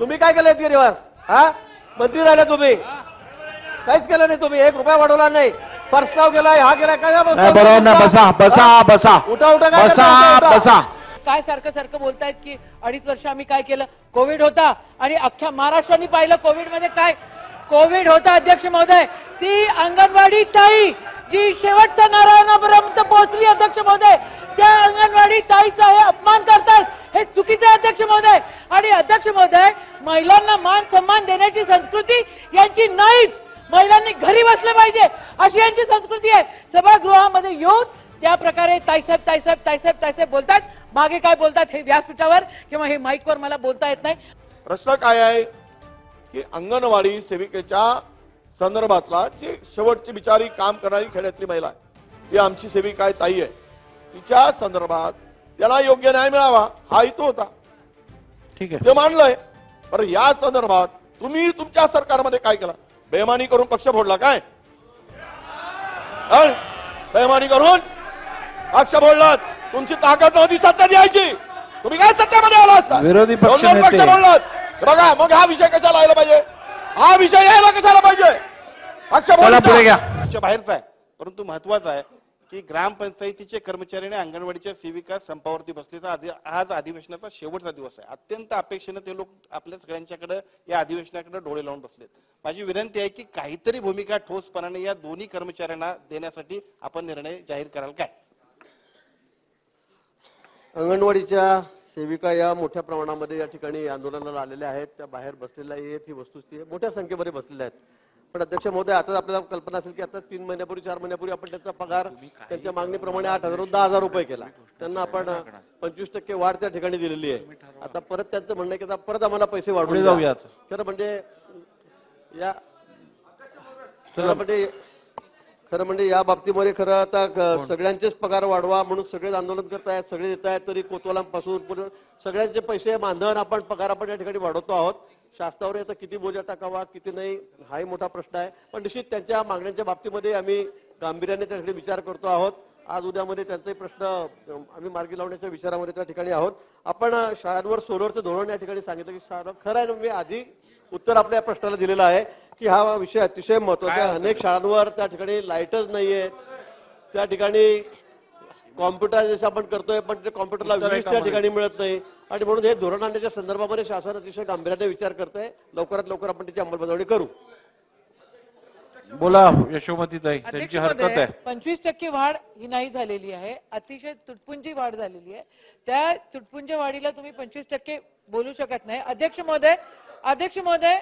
तुम्ही काय केलं इतके दिवस? हा, मंत्री राहिले तुम्ही, काहीच केलं नाही तुम्ही, 1 रुपया वाढवला नाही, प्रस्ताव केलाय, हा केलाय, काय बरोबर ना? बसा बसा बसा उठा उठा, काय बसा बसा. काय सारखं सारखं बोलतायत की 2.5 वर्ष आम्ही काय केलं? कोविड होता आणि अख्ख्या महाराष्ट्राने पाहिलं कोविड मध्ये काय कोविड होता. अध्यक्ष महोदय, ती अंगणवाडी ताई जी शेवटच्या नारायणापर्यंत पोहोचली, अध्यक्ष महोदय, त्या अंगणवाडी ताईचा हे अपमान करतात, हे चुकीचं आहे अध्यक्ष महोदय. आणि अध्यक्ष महोदय, महिलांना मान सन्मान देण्याची संस्कृती यांची नाहीच. महिलांनी घरी बसले पाहिजे अशी यांची संस्कृती आहे. सभागृहामध्ये येऊन त्या प्रकारे ताईसाहेब ताईसाहेब ताईसाहेब ताईसाहेब बोलतात. मागे काय बोलतात हे व्यासपीठावर किंवा हे माईकवर मला बोलता येत नाही. प्रश्न काय आहे की अंगणवाडी सेविकेच्या संदर्भातला जी शेवटची बिचारी काम करणारी खेड्यातली महिला आहे, ती आमची सेविका आहे, ताई आहे, तिच्या संदर्भात त्याला योग्य न्याय मिळावा हा हेतू होता. ठीक आहे, ते मानलंय. पण या संदर्भात तुम्ही तुमच्या सरकारमध्ये काय केलं? बेमानी करून पक्ष फोडला काय? बेमानी करून पक्ष फोडलात. तुमची ताकद नव्हती सत्ता द्यायची, तुम्ही काय सत्तेमध्ये आला असता? विरोधी पक्ष पक्ष फोडलात. बघा मग हा विषय कशाला यायला पाहिजे? हा विषय यायला कशाला पाहिजे? पक्ष फोडला बाहेरचा आहे, परंतु महत्वाचा आहे की ग्रामपंचायतीचे कर्मचारी आणि अंगणवाडीच्या सेविका संपावरती बसलेचा आज अधिवेशनाचा शेवटचा दिवस आहे. अत्यंत अपेक्षेने ते लोक आपल्या सगळ्यांच्याकडे या अधिवेशनाकडे डोळे लावून बसलेत. माझी विनंती आहे की काहीतरी भूमिका ठोसपणाने या दोन्ही कर्मचाऱ्यांना देण्यासाठी आपण निर्णय जाहीर कराल काय? अंगणवाडीच्या सेविका या मोठ्या प्रमाणामध्ये या ठिकाणी आंदोलनाला आलेल्या आहेत, त्या बाहेर बसलेल्या आहेत, ही वस्तुस्थिती आहे, मोठ्या संख्येमध्ये बसलेल्या आहेत. पण अध्यक्ष महोदय, आता आपल्याला कल्पना असेल की आता 3 महिन्यापूर्वी 4 महिन्यापूर्वी आपण त्यांचा पगार त्यांच्या मागणीप्रमाणे 8,000 10,000 रुपये केला. त्यांना आपण 25% वाढ त्या ठिकाणी दिलेली आहे. आता परत त्यांचं म्हणणं आहे की आता परत आम्हाला पैसे वाढवून जाऊयात. खरं म्हणजे या बाबतीमध्ये खरं आता सगळ्यांचेच पगार वाढवा म्हणून सगळेच आंदोलन करतायत, सगळे देत आहेत, तरी कोतवालांपासून सगळ्यांचे पैसे मानधन आपण पगार आपण या ठिकाणी वाढवतो आहोत. शासनावर आता किती बोजा टाकावा किती नाही हाही मोठा प्रश्न आहे. पण निश्चित त्यांच्या मागण्यांच्या बाबतीमध्ये आम्ही गांभीर्याने त्यासाठी विचार करतो आहोत. आज उद्यामध्ये त्यांचाही प्रश्न आम्ही मार्गी लावण्याच्या विचारामध्ये त्या ठिकाणी आहोत. आपण शाळांवर सोलरचं धोरण या ठिकाणी सांगितलं की खरं आहे. मी आधी उत्तर आपल्या प्रश्नाला दिलेलं आहे की हा विषय अतिशय महत्वाचा आहे. अनेक शाळांवर त्या ठिकाणी लाईटच नाहीये, त्या ठिकाणी कॉम्प्युटर जसं आपण करतोय पण ते कॉम्प्युटरला वीज त्या ठिकाणी मिळत नाही. आणि म्हणून हे धोरण आणण्याच्या संदर्भामध्ये शासन अतिशय गांभीर्याने विचार करत आहे. लवकरात लवकर आपण त्याची अंमलबजावणी करू. बोला यशोमती ताई, त्यांची हरकत आहे. 25% वाढ ही नाही झालेली आहे, अतिशय तुटपुंजी वाढ झालेली आहे. त्या तुटपुंज वाढीला तुम्ही 25% बोलू शकत नाही. अध्यक्ष महोदय,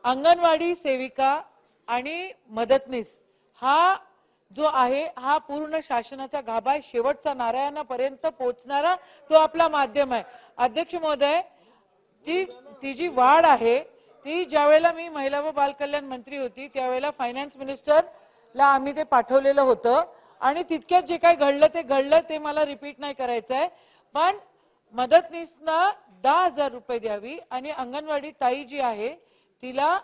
अंगणवाडी सेविका आणि मदतनीस हा जो आहे हा पूर्ण शासनाचा गाभा आहे. शेवटचा नारायणापर्यंत पोहोचणारा तो आपला माध्यम आहे. अध्यक्ष महोदय, ती जी वाढ आहे ती ज्यावेळेला मी महिला व बालकल्याण मंत्री होती त्यावेळेला फायनान्स मिनिस्टरला आम्ही ते पाठवलेलं होतं आणि तितक्यात जे काही घडलं ते मला रिपीट नाही करायचं आहे. पण मदतनीसना 10,000 रुपये द्यावी आणि अंगणवाडी ताई जी आहे तिला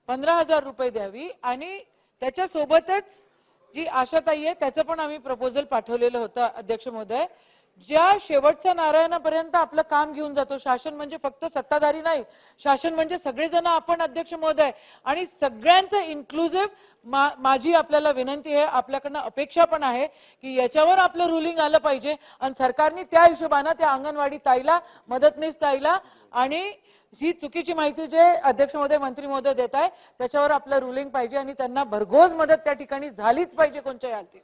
15,000 रुपये द्यावी आणि त्याच्यासोबतच जी आशाताई आहे त्याचं पण आम्ही प्रपोजल पाठवलेलं होतं. अध्यक्ष महोदय, ज्या शेवटच्या नारायणापर्यंत आपलं काम घेऊन जातो शासन म्हणजे फक्त सत्ताधारी नाही, शासन म्हणजे सगळेजण आपण. अध्यक्ष महोदय, आणि सगळ्यांचं इन्क्लुसिव्ह माझी आपल्याला विनंती आहे, आपल्याकडनं अपेक्षा पण आहे की याच्यावर आपलं रुलिंग आलं पाहिजे आणि सरकारने त्या हिशोबानं त्या अंगणवाडी ताईला, मदतनीस ताईला आणि ही चुकीची माहिती जे अध्यक्ष महोदय मंत्री महोदय देत आहे त्याच्यावर आपलं रुलिंग पाहिजे आणि त्यांना भरघोस मदत त्या ठिकाणी झालीच पाहिजे कोणत्याही हालतीत.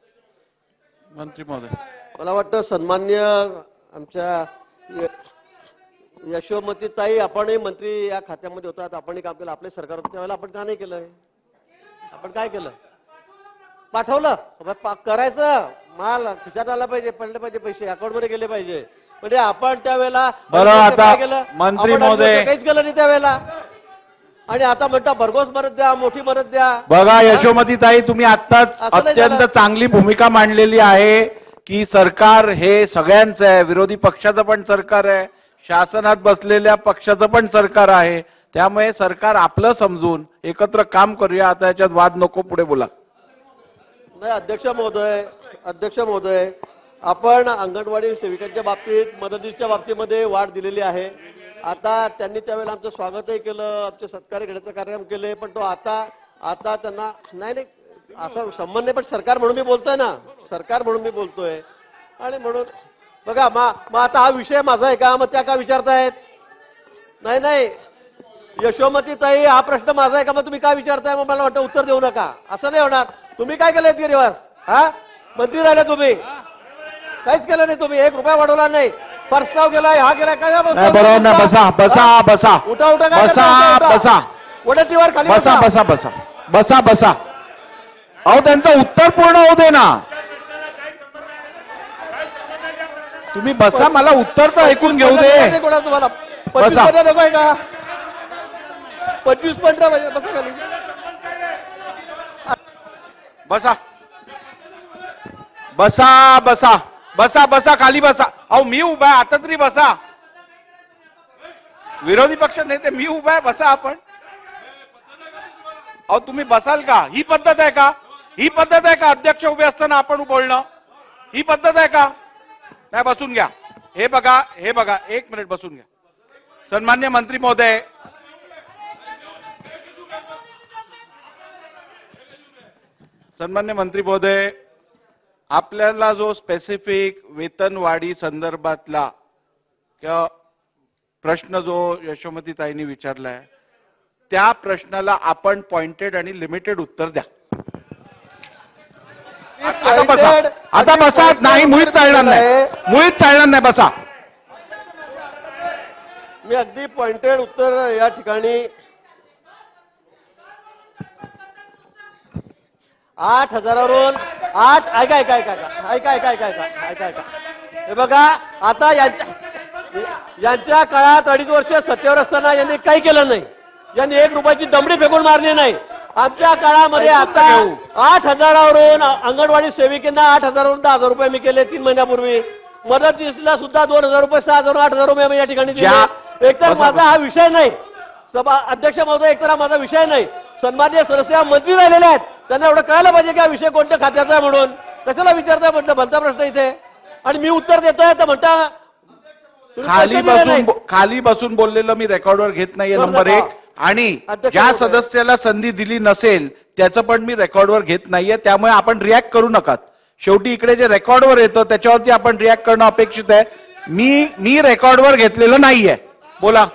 मंत्री महोदय, मला वाटतं सन्मान्य आमच्या यशोमती ताई, आपणही मंत्री या खात्यामध्ये होतात, आपणही काम केलं, आपले सरकार होतं त्यावेळेला आपण का नाही केलं? आपण काय केलं? पाठवलं. करायचं, माल खिशात आला पाहिजे, पडले पाहिजे, पैसे अकाउंटमध्ये गेले पाहिजे. म्हणजे आपण त्यावेळेला बरं आता मंत्री महोदय काहीच केलं नाही त्यावेळेला आणि आता म्हणता भरघोस मदत द्या, मोठी मदत द्या. बघा यशोमती ताई, तुम्ही आत्ताच अत्यंत चांगली भूमिका मांडलेली आहे की सरकार हे सगळ्यांचं आहे, विरोधी पक्षाचं पण सरकार आहे, शासनात बसलेल्या पक्षाचं पण सरकार आहे. त्यामुळे सरकार आपलं समजून एकत्र काम करूया. आता याच्यात वाद नको, पुढे बोला. नाही अध्यक्ष महोदय, आपण अंगणवाडी सेविकांच्या बाबतीत, मदतीच्या बाबतीमध्ये वाढ दिलेली आहे. आता त्यांनी त्यावेळेला आमचं स्वागतही केलं, आमचे सत्कार घेण्याचा कार्यक्रम केले, पण तो आता त्यांना नाही असं संबंध नाही, पण सरकार म्हणून मी बोलतोय ना, सरकार म्हणून मी बोलतोय. आणि म्हणून बघा मग आता हा विषय माझा आहे का, मग त्या का विचारतायत? नाही यशोमती ताई, हा प्रश्न माझा आहे का, मग तुम्ही काय विचारताय? मग मला वाटतं उत्तर देऊ नका, असं नाही होणार. तुम्ही काय केलंय गिरीवास? हा, मंत्री राहिले तुम्ही, काहीच केलं नाही तुम्ही, 1 रुपया वाढवला नाही, प्रस्ताव केलाय, हा केलाय, काय बरोबर ना. बसा बसा बसा उठा उठा बसा बसा वडतीवर खाली बसा बसा बसा बसा बसा. अहो त्यांचं उत्तर पूर्ण होऊ दे ना. तुम्ही बसा, मला उत्तर तर ऐकून घेऊ दे. तुम्हाला बसा. 25 नकोय का? 25-15 बसा खाली. बसा बसा बसा बसा बसा खाली बसा. अहो मी उभा आहे, आता तरी बसा. विरोधी पक्ष नेते मी उभा आहे, बसा आपण. अहो तुम्ही बसाल का? ही पद्धत आहे का? ही पद्धत आहे का? अध्यक्ष उभे असताना आपण बोलणं, ही पद्धत आहे का? नाही, बसून घ्या. हे बघा 1 मिनिट बसून घ्या. सन्मान्य मंत्री महोदय, सन्मान्य मंत्री महोदय, आपल्याला जो स्पेसिफिक वेतनवाढी संदर्भातला किंवा प्रश्न जो यशोमती ताईंनी विचारलाय, त्या प्रश्नाला आपण पॉइंटेड आणि लिमिटेड उत्तर द्या. आता बसा, आता बसा. नाही, मुळीच चालणार नाही, मुळीच चालणार नाही. बसा. मी अगदी पॉइंटेड उत्तर या ठिकाणी 8,000वरून 8 ऐका. हे बघा, आता यांच्या काळात 2.5 वर्ष सत्तेवर असताना यांनी काही केलं नाही, यांनी 1 रुपयाची दमडी फेकून मारली नाही. आमच्या काळामध्ये आता 8,000वरून अंगणवाडी सेविकांना 8,000वरून 10,000 रुपये मी केले 3 महिन्यापूर्वी. मदतीला सुद्धा 2,000 रुपये, 6,000, 8,000 रुपये मी या ठिकाणी दिले. एकतर माझा हा विषय नाही, सभा अध्यक्ष महोदय, एकतर हा माझा विषय नाही. सन्माननीय सदस्य मंत्री राहिलेले आहेत, त्यांना एवढं कळायला पाहिजे की हा विषय कोणत्या खात्याचा आहे म्हणून. कशाला विचारताय म्हटलं, भलता प्रश्न इथे. आणि मी उत्तर देतोय तर म्हणता खाली बसून बोललेलं मी रेकॉर्डवर घेत नाहीये, नंबर 1. आणि ज्या सदस्याला संधी दिली नसेल त्याचं पण मी रेकॉर्डवर घेत नाहीये. त्यामुळे आपण रिॲक्ट करू नका. शेवटी इकडे जे रेकॉर्डवर येतं त्याच्यावरती आपण रिॲक्ट करणं अपेक्षित आहे. मी रेकॉर्डवर घेतलेलं नाहीये. बोला.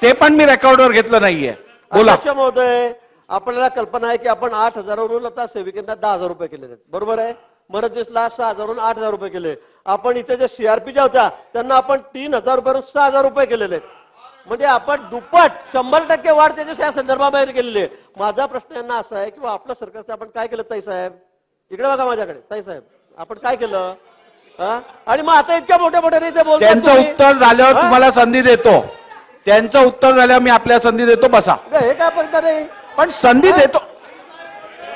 ते पण मी रेकॉर्डवर घेतलं नाहीये. बोला. अध्यक्ष महोदय, आपल्याला कल्पना आहे की आपण 8,000वरून आता सेविकांना 10,000 रुपये केले आहेत, बरोबर आहे. मदतीसला 6,000वरून 8,000 रुपये केले. आपण इथे जे CRP ज्या होत्या त्यांना आपण 3,000 रुपयावरून 6,000 रुपये केलेले आहेत. म्हणजे आपण दुप्पट 100% वाढ त्याच्या संदर्भाबाहेर केलेली आहे. माझा प्रश्न यांना असा आहे की आपलं सरकारचं आपण काय केलं ताई साहेब? इकडे बघा माझ्याकडे, ताई साहेब आपण काय केलं? आणि मग आता इतक्या मोठ्या मोठ्याने ते बोलतात. त्यांचं उत्तर झाल्यावर तुम्हाला संधी देतो. त्यांचं उत्तर झाल्यावर मी आपल्याला संधी देतो. बसा. हे काय पद्धत नाही, पण संधी देतो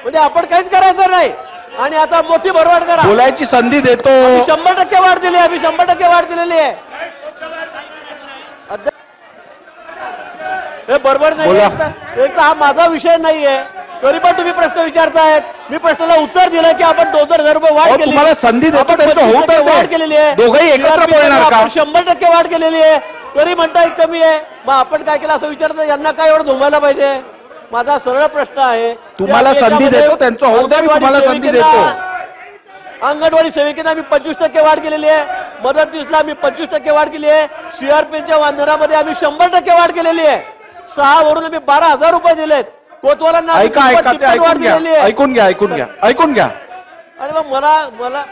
म्हणजे आपण काहीच करायचं नाही. आणि आता मोठी भरवाड करा, बोलायची संधी देतो. 100% वाढ दिली, आम्ही 100% वाढ दिलेली आहे. हे बरोबर नाही. एक तर हा माझा विषय नाहीये, तरी पण तुम्ही प्रश्न विचारतायत. मी प्रश्नाला उत्तर दिलं की आपण 2,000 रुपये वाढ केली. तुम्हाला संधी देतो, त्यांचं वाढ केलेली आहे. दोघंही एकत्र बोलणार का? 100% वाढ केलेली आहे, तरी म्हणता कमी आहे. मग आपण काय केलं असं विचारतं, यांना काय एवढं धुमायला पाहिजे? माझा सरळ प्रश्न आहे. तुम्हाला संधी देतो, त्यांचं होऊ द्या, मी तुम्हाला संधी देतो. अंगणवाडी सेविकांना मी 25% वाढ केलेली आहे. मदतनीसला मी 25% वाढ केली आहे. CRPच्या वांदरामध्ये आम्ही 100% वाढ केलेली आहे. 6 वरून आम्ही 12,000 रुपये दिलेत. कोतवालांना ऐकून घ्या. आणि मग मला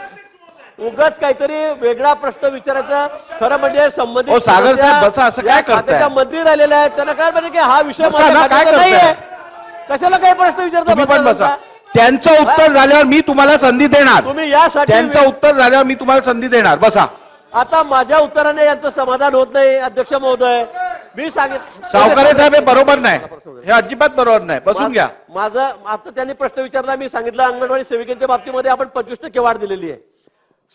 उगाच काहीतरी वेगळा प्रश्न विचारायचा. खरं म्हणजे संबंधित सागर साहेब बसा, असं काय करताय? मंत्री राहिलेले आहेत, त्यांना काय पाहिजे की हा विषय काय नाहीये. कशाला काही प्रश्न विचारता? पण बसा. त्यांचं उत्तर झाल्यावर मी तुम्हाला संधी देणार. तुम्ही यासाठी त्यांचं उत्तर झाल्यावर मी तुम्हाला संधी देणार. बसा. आता माझ्या उत्तराने यांचं समाधान होत नाही अध्यक्ष महोदय. मी सांगितलं सावकारे साहेब हे बरोबर नाही, हे अजिबात बरोबर नाही. बसून घ्या. माझा आता त्यांनी प्रश्न विचारला, मी सांगितलं अंगणवाडी सेविकांच्या बाबतीमध्ये आपण 25% वाढ दिलेली आहे.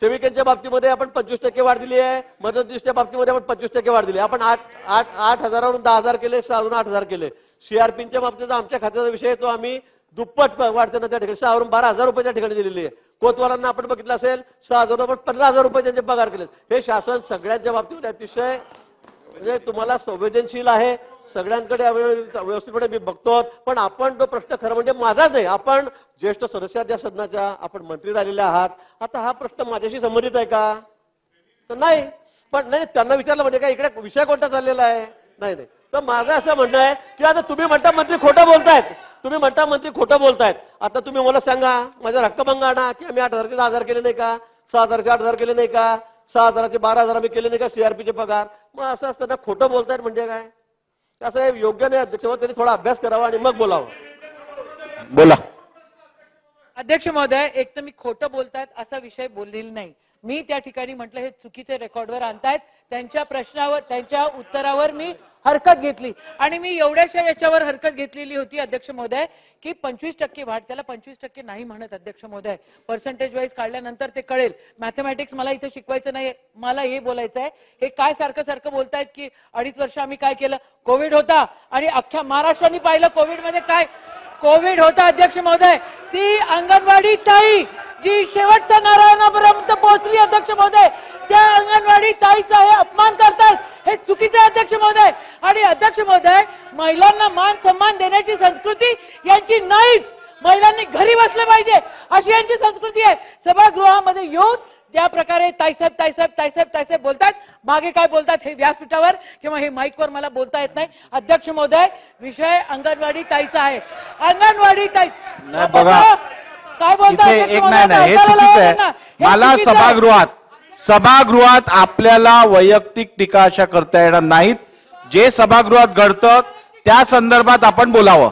सेविकांच्या बाबतीमध्ये आपण 25% वाढ दिली आहे. मदतनीसच्या बाबतीमध्ये आपण 25% वाढ दिली. आपण 8,000वरून 10,000 केले, 6,000वरून 8,000 केले. CRPच्या बाबतीत आमच्या खात्याचा विषय तो आम्ही दुप्पट वाढताना त्या ठिकाणी 6,000वरून 12,000 रुपये त्या ठिकाणी दिलेली आहे. कोतवालांना आपण बघितलं असेल 6,000 रुपये 15,000 रुपये त्यांचे पगार केले. हे शासन सगळ्यांच्या बाबतीमध्ये अतिशय म्हणजे तुम्हाला संवेदनशील आहे, सगळ्यांकडे व्यवस्थितपणे मी बघतो, पण आपण तो प्रश्न खरं म्हणजे माझा नाही, आपण ज्येष्ठ सदस्य या सदनाच्या, आपण मंत्री राहिलेले आहात, आता हा प्रश्न माझ्याशी संबंधित आहे का? तर नाही. पण नाही, त्यांना विचारलं म्हणजे काय इकडे विषय कोणता चाललेला आहे? नाही नाही. तर माझं असं म्हणणं आहे की आता तुम्ही म्हणता मंत्री खोटं बोलतायत, तुम्ही म्हणता मंत्री खोटं बोलतायत, आता तुम्ही मला सांगा, माझा रक्कम आणा की आम्ही 8,000चे 10,000 केले नाही का, 6,000चे 8,000 केले नाही का, 6,000चे 12,000 आम्ही केले नाही का सीआरपीचे पगार? मग असं असताना खोटं बोलतायत म्हणजे काय? असं हे योग्य नाही. अध्यक्ष त्यांनी थोडा अभ्यास करावा आणि मग बोलावं. बोला. अध्यक्ष महोदय, एक तर मी खोटं बोलतायत असा विषय बोललेला नाही. मी त्या ठिकाणी म्हटलं हे चुकीचे रेकॉर्डवर आणतायत, त्यांच्या प्रश्नावर, त्यांच्या उत्तरावर मी हरकत घेतली आणि मी एवढ्याशा याच्यावर हरकत घेतलेली होती अध्यक्ष महोदय की 25% वाढ, त्याला 25% नाही म्हणत अध्यक्ष महोदय, पर्सेंटेज वाईज काढल्यानंतर ते कळेल. मॅथमॅटिक्स मला इथे शिकवायचं नाही, मला हे बोलायचं आहे. हे काय सारखं सारखं बोलतायत की 2.5 वर्ष आम्ही काय केलं? कोविड होता आणि अख्ख्या महाराष्ट्राने पाहिलं कोविड मध्ये काय कोविड होता अध्यक्ष महोदय. ती अंगणवाडी ताई जी शेवटच्या नारायणापर्यंत पोहोचली अध्यक्ष महोदय, त्या अंगणवाडी ताईचा हे अपमान करतात, हे चुकीचं आहे अध्यक्ष महोदय. आणि अध्यक्ष महोदय, महिलांना मान सन्मान देण्याची संस्कृती यांची नाहीच. महिलांनी घरी बसले पाहिजे अशी यांची संस्कृती आहे. सभागृहामध्ये येऊन ज्या प्रकारे ताईसाहेब ताईसाहेब ताईसाहेब ताईसाहेब बोलतात, मागे काय बोलतात हे व्यासपीठावर किंवा हे माईकवर मला बोलता येत नाही. अध्यक्ष महोदय, विषय अंगणवाडी ताईचा आहे. अंगणवाडी ताई बघा काय बोलतात? एक नाही, हे चुकीचं आहे. मला सभागृहात आपल्याला वैयक्तिक टीका अशा करता येणार नाहीत. जे सभागृहात घडतं त्या संदर्भात आपण बोलावं.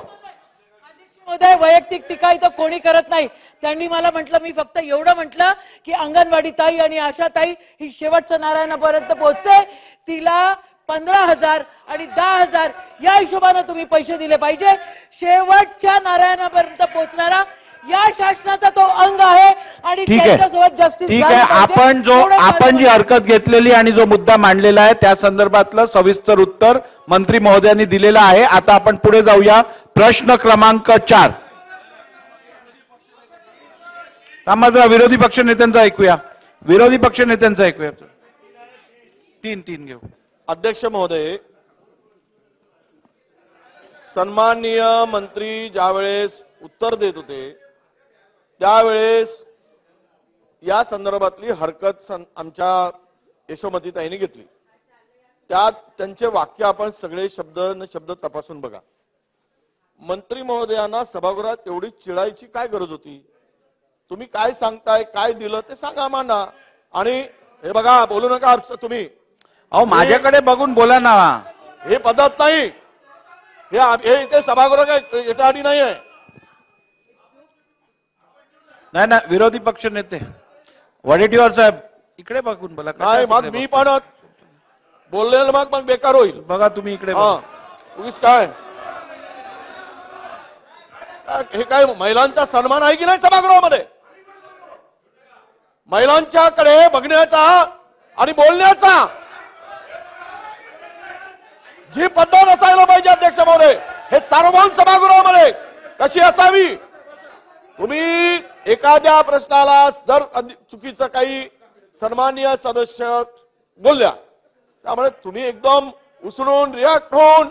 महोदय, वैयक्तिक टीका इथं कोणी करत नाही. त्यांनी मला म्हटलं, मी फक्त एवढं म्हटलं की अंगणवाडी ताई आणि आशा ताई ही शेवटच्या नारायणापर्यंत पोहोचते, तिला 15,000 आणि 10,000 या हिशोबाने तुम्ही पैसे दिले पाहिजे. शेवटच्या नारायणापर्यंत पोहोचणारा या शासनाचा तो अंग आहे आणि त्याच्यासोबत जस्टिस. ठीक आहे, आपण जी हरकत घेतलेली आणि जो मुद्दा मांडलेला आहे त्या संदर्भातलं सविस्तर उत्तर मंत्री महोदयांनी दिलेलं आहे. आता आपण पुढे जाऊया. प्रश्न क्रमांक 4. आम्हाला विरोधी पक्ष नेत्यांचा ऐकूया. विरोधी पक्ष नेत्यांचा ऐकूया. 3 घेऊ. अध्यक्ष महोदय, सन्माननीय मंत्री ज्यावेळेस उत्तर देत होते त्यावेळेस या संदर्भातली हरकत आमच्या यशोमतीताईंनी घेतली. त्यात त्यांचे वाक्य आपण सगळे शब्द न शब्द तपासून बघा. मंत्री महोदयांना सभागृहात एवढी चिडायची काय गरज होती? तुम्ही काय सांगताय, काय दिलं ते सांगा आम्हाला. आणि हे बघा, बोलू नका तुम्ही. अहो, माझ्याकडे बघून बोला ना. हे पद्धत नाही. हे इथे सभागृह काय याच्यासाठी नाही आहे. नाही ना, विरोधी पक्ष नेते वडेट्टीवार साहेब इकडे बघून बोला. नाही, मग मी पण बोललेलं मग बेकार होईल. बघा तुम्ही इकडे. काय हे काय महिलांचा सन्मान आहे की नाही सभागृहामध्ये? महिलांच्याकडे बघण्याचा आणि बोलण्याचा जी पद्धत असायला पाहिजे अध्यक्ष महोदय, हे सार्वभौम सभागृहामध्ये कशी असावी? तुम्ही एखाद्या प्रश्नाला जर चुकीचं काही सन्माननीय सदस्य बोलल्या, त्यामुळे तुम्ही एकदम उसळून रिॲक्ट होऊन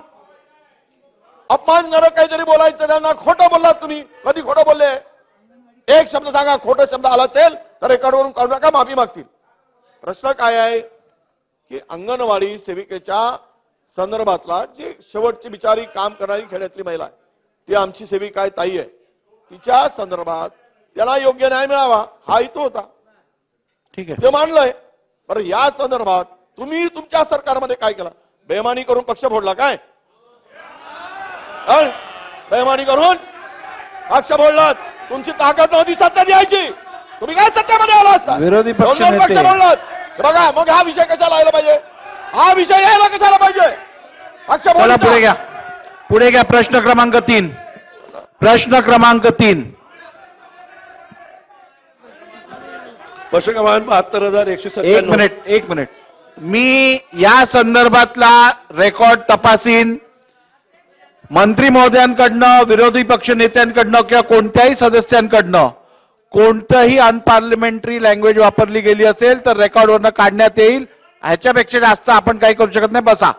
अपमानजनक काहीतरी बोलायचं, त्यांना खोटं बोललात तुम्ही. कधी खोटं बोलले? एक शब्द सांगा, खोटं शब्द आला असेल तर रेकॉर्डवरून काढू नका, माफी मागतील. प्रश्न काय आहे की अंगणवाडी सेविकेच्या संदर्भातला जे शेवटची बिचारी काम करणारी खेड्यातली महिला आहे, ती आमची सेविका आहे, ताई आहे, तिच्या संदर्भात त्याला योग्य न्याय मिळावा हा हेतू होता. ठीक आहे, ते मानलंय. बरं, या संदर्भात तुम्ही तुमच्या सरकारमध्ये काय केलं? बेमानी करून पक्ष फोडला काय? बेमानी करून पक्ष फोडलात. तुमची ताकद नव्हती सत्ता द्यायची, तुम्ही काय सत्तेमध्ये आला असता? विरोधी पक्ष पक्ष फोडलात. बघा, मग हा विषय कशाला यायला पाहिजे? हा विषय यायला कशाला पाहिजे? पक्ष फोडला. पुढे घ्या, पुढे घ्या. प्रश्न क्रमांक 3. प्रश्न क्रमांक 3. प्रश्न क्रमांक 72,197. एक मिनिट. मी या संदर्भातला रेकॉर्ड तपासीन. मंत्री महोदयांकडनं, विरोधी पक्ष नेत्यांकडनं किंवा कोणत्याही सदस्यांकडनं कोणतंही अनपार्लिमेंटरी लँग्वेज वापरली गेली असेल तर रेकॉर्डवरनं काढण्यात येईल. ह्याच्यापेक्षा जास्त आपण काही करू शकत नाही. बसा.